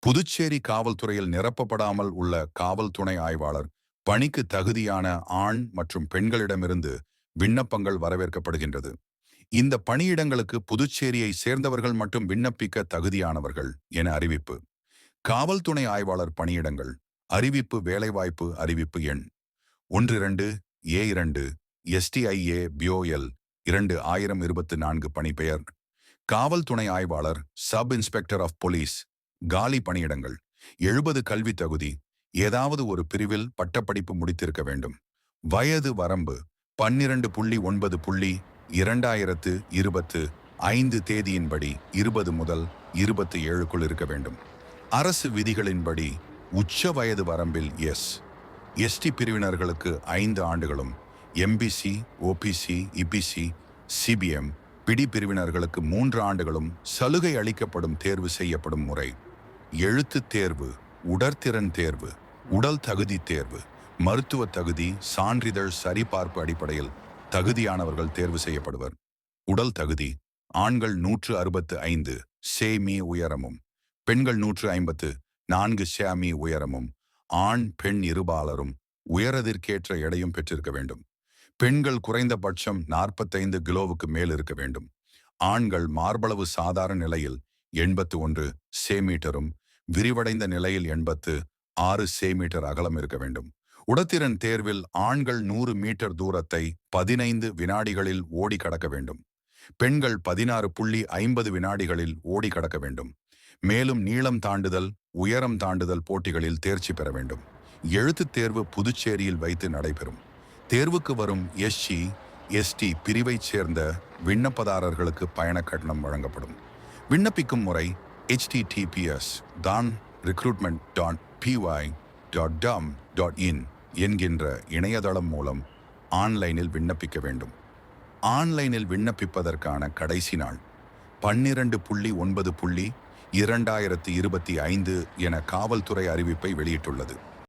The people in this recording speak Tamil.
புதுச்சேரி காவல்துறையில் நிரப்பப்படாமல் உள்ள காவல் துணை ஆய்வாளர் பணிக்கு தகுதியான ஆண் மற்றும் பெண்களிடமிருந்து விண்ணப்பங்கள் வரவேற்கப்படுகின்றது. இந்த பணியிடங்களுக்கு புதுச்சேரியை சேர்ந்தவர்கள் மட்டும் விண்ணப்பிக்க தகுதியானவர்கள் என அறிவிப்பு. காவல் துணை ஆய்வாளர் பணியிடங்கள் அறிவிப்பு. வேலைவாய்ப்பு அறிவிப்பு எண் 12A2 STIA BOL 2024 பணிபெயர் காவல் துணை ஆய்வாளர் சப் இன்ஸ்பெக்டர் ஆஃப் போலீஸ். காலி பணியிடங்கள் 70 கல்வி தகுதி, ஏதாவது ஒரு பிரிவில் பட்டப்படிப்பு முடித்திருக்க வேண்டும். வயது வரம்பு 12.2025 தேதியின்படி 20 முதல் 27க்குள் இருக்க வேண்டும். அரசு விதிகளின்படி உச்ச வயது வரம்பில் ST பிரிவினர்களுக்கு 5 ஆண்டுகளும், MBC, OPC, EPC, CBM, பிடி பிரிவினர்களுக்கு 3 ஆண்டுகளும் சலுகை அளிக்கப்படும். தேர்வு செய்யப்படும் முறை: எழுத்துத் தேர்வு, உடற்திறன் தேர்வு, உடல் தகுதி தேர்வு, மருத்துவ தகுதி சான்றிதழ் சரிபார்ப்பு அடிப்படையில் தகுதியானவர்கள் தேர்வு செய்யப்படுவர். உடல் தகுதி: ஆண்கள் 165 செமீ உயரமும், பெண்கள் 154 செமீ உயரமும், ஆண் பெண் இருபாலரும் உயரத்திற்கேற்ற எடையும் பெற்றிருக்க வேண்டும். பெண்கள் குறைந்தபட்சம் 45 கிலோவுக்கு மேல் இருக்க வேண்டும். ஆண்கள் மார்பளவு சாதாரண நிலையில் 81 செமீட்டரும், விரிவடைந்த நிலையில் 86 செமீட்டர் அகலம் இருக்க வேண்டும். உடற்திறன் தேர்வில் ஆண்கள் 100 மீட்டர் தூரத்தை 15 வினாடிகளில் ஓடி கடக்க வேண்டும். பெண்கள் 16.50 வினாடிகளில் ஓடி கடக்க வேண்டும். மேலும் நீளம் தாண்டுதல், உயரம் தாண்டுதல் போட்டிகளில் தேர்ச்சி பெற வேண்டும். எழுத்துத் தேர்வு புதுச்சேரியில் வைத்து நடைபெறும். தேர்வுக்கு வரும் SC, ST பிரிவைச் சேர்ந்த விண்ணப்பதாரர்களுக்கு பயண கட்டணம் வழங்கப்படும். விண்ணப்பிக்கும் முறை: https://recruitment.py.dum.in என்கின்ற இணையதளம் மூலம் ஆன்லைனில் விண்ணப்பிக்க வேண்டும். ஆன்லைனில் விண்ணப்பிப்பதற்கான கடைசி நாள் 12.9.2025 என காவல்துறை அறிவிப்பை வெளியிட்டுள்ளது.